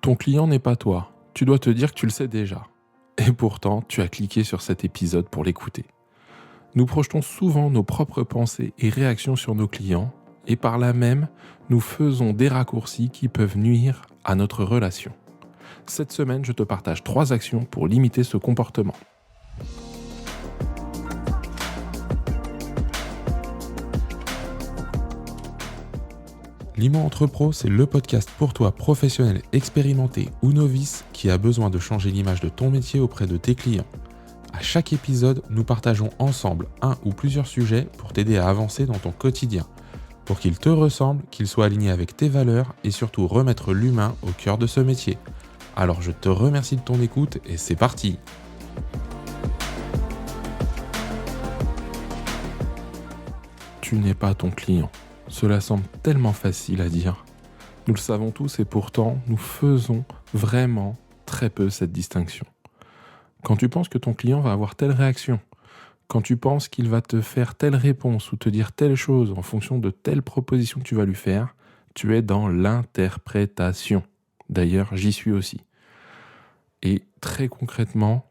Ton client n'est pas toi. Tu dois te dire que tu le sais déjà. Et pourtant, tu as cliqué sur cet épisode pour l'écouter. Nous projetons souvent nos propres pensées et réactions sur nos clients, et par là même, nous faisons des raccourcis qui peuvent nuire à notre relation. Cette semaine, je te partage 3 actions pour limiter ce comportement. Limo Entrepro, c'est le podcast pour toi, professionnel, expérimenté ou novice, qui a besoin de changer l'image de ton métier auprès de tes clients. À chaque épisode, nous partageons ensemble un ou plusieurs sujets pour t'aider à avancer dans ton quotidien, pour qu'il te ressemble, qu'il soit aligné avec tes valeurs et surtout remettre l'humain au cœur de ce métier. Alors je te remercie de ton écoute et c'est parti. Tu n'es pas ton client. Cela semble tellement facile à dire. Nous le savons tous et pourtant, nous faisons vraiment très peu cette distinction. Quand tu penses que ton client va avoir telle réaction, quand tu penses qu'il va te faire telle réponse ou te dire telle chose en fonction de telle proposition que tu vas lui faire, tu es dans l'interprétation. D'ailleurs, j'y suis aussi. Et très concrètement,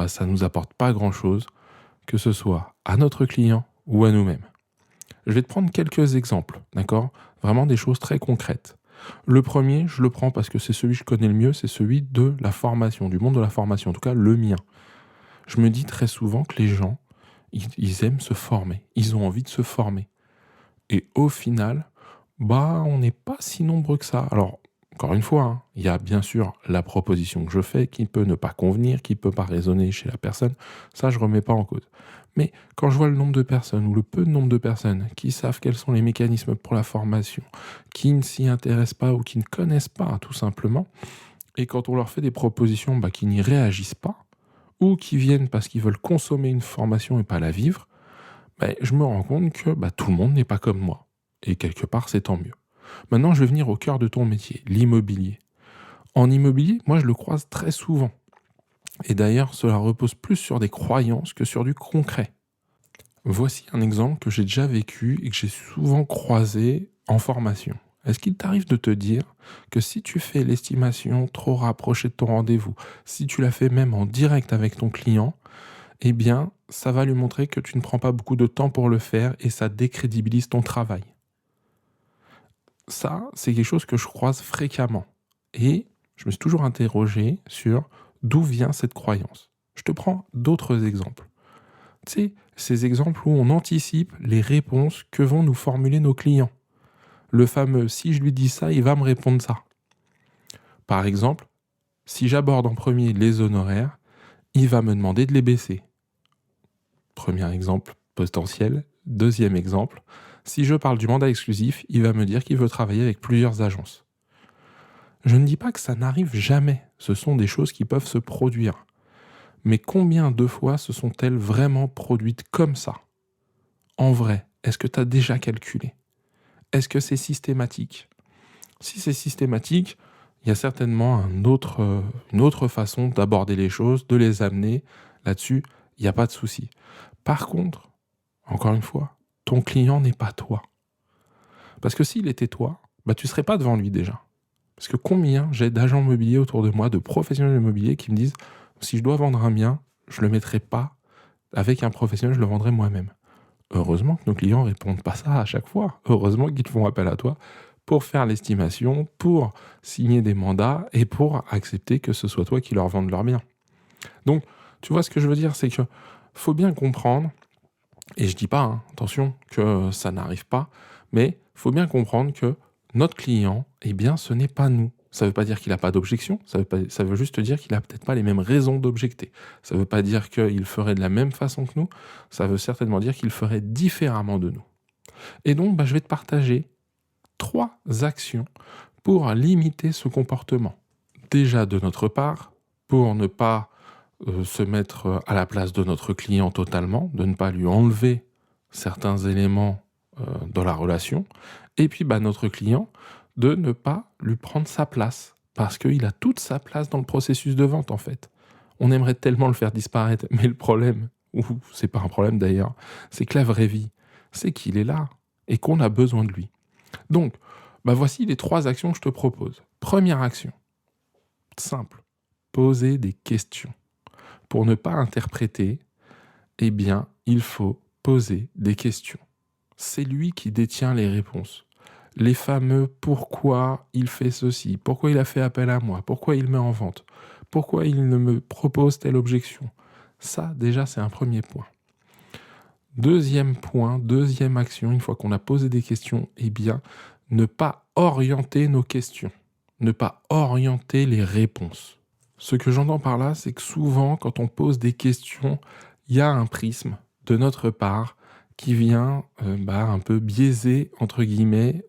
ça ne nous apporte pas grand-chose, que ce soit à notre client ou à nous-mêmes. Je vais te prendre quelques exemples, d'accord ? Vraiment des choses très concrètes. Le premier, je le prends parce que c'est celui que je connais le mieux, c'est celui de la formation, du monde de la formation, en tout cas le mien. Je me dis très souvent que les gens, ils aiment se former, ils ont envie de se former. Et au final, on n'est pas si nombreux que ça. Alors, encore une fois, il y a bien sûr la proposition que je fais qui peut ne pas convenir, qui ne peut pas résonner chez la personne. Ça, je ne remets pas en cause. Mais quand je vois le nombre de personnes ou le peu de nombre de personnes qui savent quels sont les mécanismes pour la formation, qui ne s'y intéressent pas ou qui ne connaissent pas tout simplement, et quand on leur fait des propositions qui n'y réagissent pas, ou qui viennent parce qu'ils veulent consommer une formation et pas la vivre, je me rends compte que tout le monde n'est pas comme moi. Et quelque part, c'est tant mieux. Maintenant, je vais venir au cœur de ton métier, l'immobilier. En immobilier, moi, je le croise très souvent. Et d'ailleurs, cela repose plus sur des croyances que sur du concret. Voici un exemple que j'ai déjà vécu et que j'ai souvent croisé en formation. Est-ce qu'il t'arrive de te dire que si tu fais l'estimation trop rapprochée de ton rendez-vous, si tu la fais même en direct avec ton client, eh bien, ça va lui montrer que tu ne prends pas beaucoup de temps pour le faire et ça décrédibilise ton travail. Ça, c'est quelque chose que je croise fréquemment. Et je me suis toujours interrogé sur d'où vient cette croyance. Je te prends d'autres exemples. Tu sais, ces exemples où on anticipe les réponses que vont nous formuler nos clients. Le fameux « si je lui dis ça, il va me répondre ça ». Par exemple, si j'aborde en premier les honoraires, il va me demander de les baisser. Premier exemple potentiel. Deuxième exemple, si je parle du mandat exclusif, il va me dire qu'il veut travailler avec plusieurs agences. Je ne dis pas que ça n'arrive jamais, ce sont des choses qui peuvent se produire. Mais combien de fois se sont-elles vraiment produites comme ça ? En vrai, est-ce que tu as déjà calculé ? Est-ce que c'est systématique ? Si c'est systématique, il y a certainement une autre façon d'aborder les choses, de les amener. Là-dessus, il n'y a pas de souci. Par contre, encore une fois, ton client n'est pas toi. Parce que s'il était toi, tu ne serais pas devant lui déjà. Parce que combien j'ai d'agents immobiliers autour de moi, de professionnels immobiliers qui me disent « si je dois vendre un bien, je ne le mettrai pas avec un professionnel, je le vendrai moi-même ». Heureusement que nos clients ne répondent pas ça à chaque fois. Heureusement qu'ils font appel à toi pour faire l'estimation, pour signer des mandats et pour accepter que ce soit toi qui leur vende leur bien. Donc, tu vois ce que je veux dire, c'est que faut bien comprendre, et je dis pas, attention, que ça n'arrive pas, mais faut bien comprendre que notre client, ce n'est pas nous. Ça ne veut pas dire qu'il n'a pas d'objection, ça veut juste dire qu'il n'a peut-être pas les mêmes raisons d'objecter. Ça ne veut pas dire qu'il ferait de la même façon que nous, ça veut certainement dire qu'il ferait différemment de nous. Et donc, je vais te partager 3 actions pour limiter ce comportement. Déjà de notre part, pour ne pas se mettre à la place de notre client totalement, de ne pas lui enlever certains éléments dans la relation, et puis notre client, de ne pas lui prendre sa place, parce qu'il a toute sa place dans le processus de vente en fait. On aimerait tellement le faire disparaître, mais le problème, ou c'est pas un problème d'ailleurs, c'est que la vraie vie, c'est qu'il est là, et qu'on a besoin de lui. Donc, voici les 3 actions que je te propose. Première action, simple. Poser des questions. Pour ne pas interpréter, eh bien, il faut poser des questions. C'est lui qui détient les réponses. Les fameux pourquoi il fait ceci, pourquoi il a fait appel à moi, pourquoi il met en vente, pourquoi il ne me propose telle objection. Ça, déjà, c'est un premier point. Deuxième point, deuxième action, une fois qu'on a posé des questions, eh bien, ne pas orienter nos questions, ne pas orienter les réponses. Ce que j'entends par là, c'est que souvent, quand on pose des questions, il y a un prisme de notre part qui vient un peu biaiser, entre guillemets,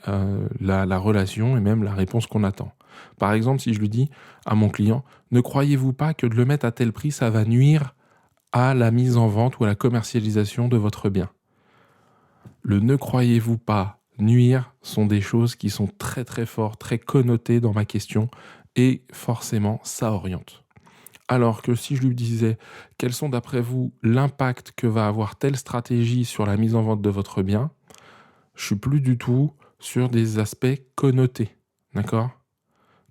la relation et même la réponse qu'on attend. Par exemple, si je lui dis à mon client, ne croyez-vous pas que de le mettre à tel prix, ça va nuire à la mise en vente ou à la commercialisation de votre bien. Le ne croyez-vous pas nuire sont des choses qui sont très très fortes, très connotées dans ma question et forcément ça oriente. Alors que si je lui disais quels sont d'après vous l'impact que va avoir telle stratégie sur la mise en vente de votre bien, je suis plus du tout sur des aspects connotés. D'accord ?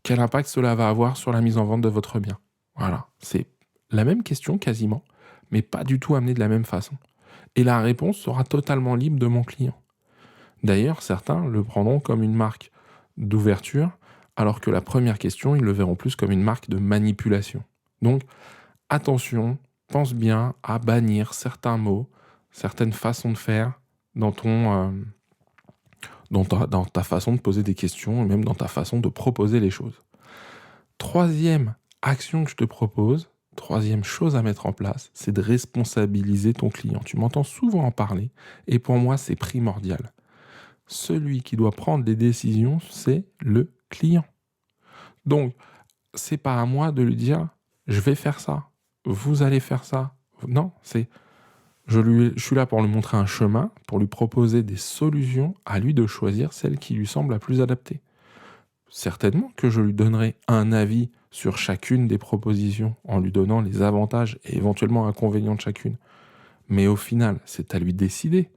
Quel impact cela va avoir sur la mise en vente de votre bien ? Voilà, c'est la même question quasiment, mais pas du tout amenée de la même façon. Et la réponse sera totalement libre de mon client. D'ailleurs, certains le prendront comme une marque d'ouverture, alors que la première question, ils le verront plus comme une marque de manipulation. Donc, attention, pense bien à bannir certains mots, certaines façons de faire dans dans ta façon de poser des questions et même dans ta façon de proposer les choses. Troisième action que je te propose, troisième chose à mettre en place, c'est de responsabiliser ton client. Tu m'entends souvent en parler et pour moi, c'est primordial. Celui qui doit prendre les décisions, c'est le client. Donc, c'est pas à moi de lui dire je vais faire ça, vous allez faire ça. Non, je suis là pour lui montrer un chemin, pour lui proposer des solutions, à lui de choisir celle qui lui semble la plus adaptée. Certainement que je lui donnerai un avis sur chacune des propositions en lui donnant les avantages et éventuellement inconvénients de chacune. Mais au final, c'est à lui de décider.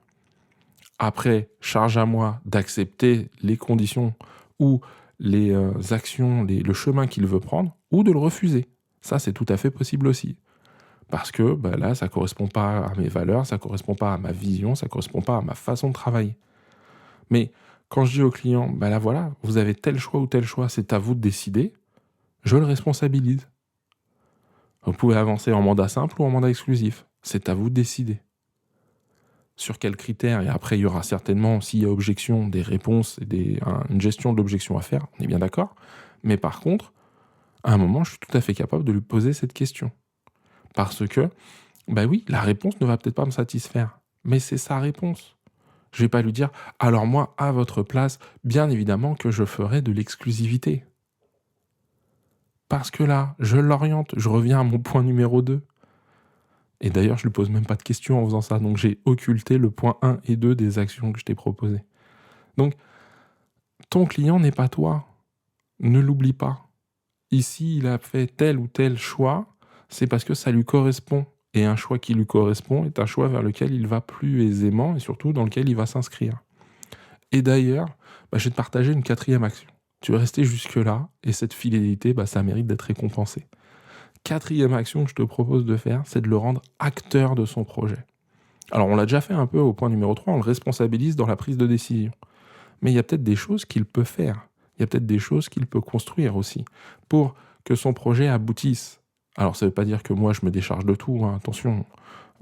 Après, charge à moi d'accepter les conditions ou les actions, le chemin qu'il veut prendre, ou de le refuser. Ça, c'est tout à fait possible aussi. Parce que là, ça ne correspond pas à mes valeurs, ça ne correspond pas à ma vision, ça ne correspond pas à ma façon de travailler. Mais quand je dis au client, là voilà, vous avez tel choix ou tel choix, c'est à vous de décider, je le responsabilise. Vous pouvez avancer en mandat simple ou en mandat exclusif. C'est à vous de décider. Sur quels critères, et après il y aura certainement, s'il y a objection, des réponses et une gestion de l'objection à faire, on est bien d'accord. Mais par contre, à un moment, je suis tout à fait capable de lui poser cette question. Parce que, oui, la réponse ne va peut-être pas me satisfaire, mais c'est sa réponse. Je ne vais pas lui dire, alors moi, à votre place, bien évidemment que je ferai de l'exclusivité. Parce que là, je l'oriente, je reviens à mon point numéro 2. Et d'ailleurs, je ne lui pose même pas de questions en faisant ça. Donc, j'ai occulté le point 1 et 2 des actions que je t'ai proposées. Donc, ton client n'est pas toi. Ne l'oublie pas. Ici, il a fait tel ou tel choix, c'est parce que ça lui correspond. Et un choix qui lui correspond est un choix vers lequel il va plus aisément et surtout dans lequel il va s'inscrire. Et d'ailleurs, je vais te partager une quatrième action. Tu es resté jusque-là et cette fidélité, ça mérite d'être récompensé. Quatrième action que je te propose de faire, c'est de le rendre acteur de son projet. Alors, on l'a déjà fait un peu au point numéro 3, on le responsabilise dans la prise de décision. Mais il y a peut-être des choses qu'il peut faire. Il y a peut-être des choses qu'il peut construire aussi pour que son projet aboutisse. Alors, ça ne veut pas dire que moi, je me décharge de tout. Attention,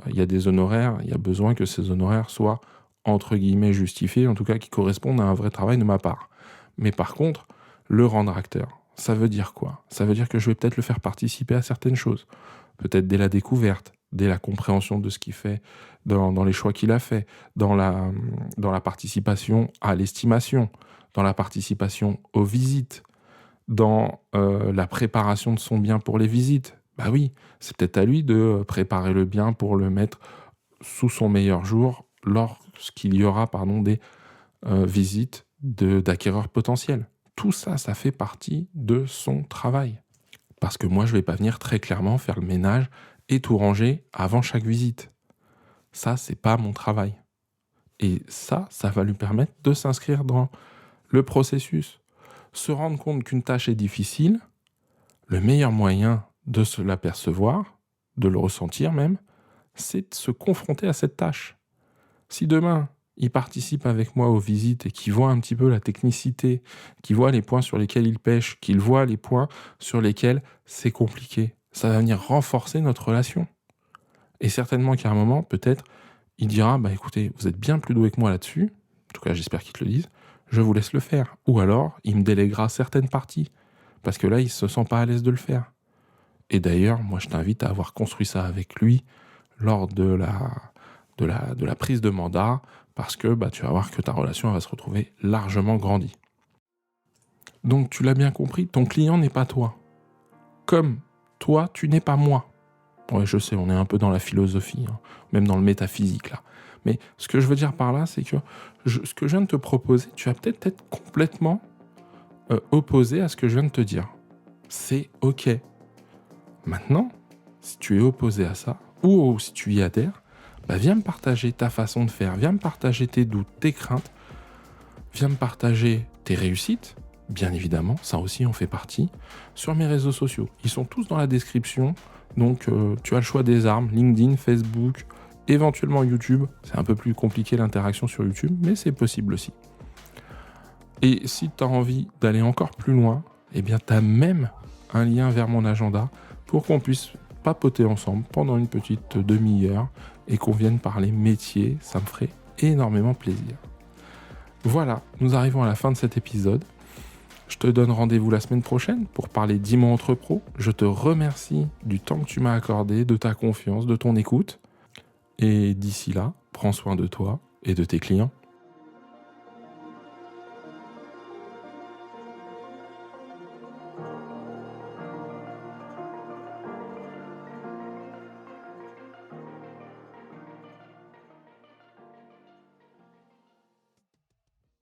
il y a des honoraires, il y a besoin que ces honoraires soient, entre guillemets, justifiés, en tout cas, qui correspondent à un vrai travail de ma part. Mais par contre, le rendre acteur, ça veut dire quoi ? Ça veut dire que je vais peut-être le faire participer à certaines choses. Peut-être dès la découverte, dès la compréhension de ce qu'il fait, dans les choix qu'il a fait, dans la participation à l'estimation, dans la participation aux visites, dans la préparation de son bien pour les visites. Oui, c'est peut-être à lui de préparer le bien pour le mettre sous son meilleur jour lorsqu'il y aura des visites d'acquéreurs potentiels. Tout ça, ça fait partie de son travail. Parce que moi, je ne vais pas venir très clairement faire le ménage et tout ranger avant chaque visite. Ça, c'est pas mon travail. Et ça va lui permettre de s'inscrire dans le processus. Se rendre compte qu'une tâche est difficile, Le meilleur moyen de se l'apercevoir, de le ressentir même, c'est de se confronter à cette tâche. Si demain, il participe avec moi aux visites et qu'il voit un petit peu la technicité, qu'il voit les points sur lesquels il pêche, qu'il voit les points sur lesquels c'est compliqué, ça va venir renforcer notre relation. Et certainement qu'à un moment, peut-être, il dira, bah écoutez, vous êtes bien plus doué que moi là-dessus, en tout cas j'espère qu'il te le dise, je vous laisse le faire. Ou alors, il me déléguera certaines parties, parce que là, il se sent pas à l'aise de le faire. Et d'ailleurs, moi je t'invite à avoir construit ça avec lui lors de la prise de mandat, parce que bah, tu vas voir que ta relation va se retrouver largement grandie. Donc tu l'as bien compris, ton client n'est pas toi. Comme toi, tu n'es pas moi. Ouais, je sais, on est un peu dans la philosophie, hein, même dans le métaphysique là. Mais ce que je veux dire par là, c'est que ce que je viens de te proposer, tu vas peut-être être complètement opposé à ce que je viens de te dire. C'est ok. Maintenant, si tu es opposé à ça, ou si tu y adhères, bah viens me partager ta façon de faire, viens me partager tes doutes, tes craintes, viens me partager tes réussites, bien évidemment, ça aussi en fait partie, sur mes réseaux sociaux. Ils sont tous dans la description, donc tu as le choix des armes, LinkedIn, Facebook, éventuellement YouTube. C'est un peu plus compliqué l'interaction sur YouTube, mais c'est possible aussi. Et si tu as envie d'aller encore plus loin, eh bien tu as même un lien vers mon agenda pour qu'on puisse papoter ensemble pendant une petite demi-heure et qu'on vienne parler métier, ça me ferait énormément plaisir. Voilà, nous arrivons à la fin de cet épisode. Je te donne rendez-vous la semaine prochaine pour parler d'Imo entre pros. Je te remercie du temps que tu m'as accordé, de ta confiance, de ton écoute. Et d'ici là, prends soin de toi et de tes clients.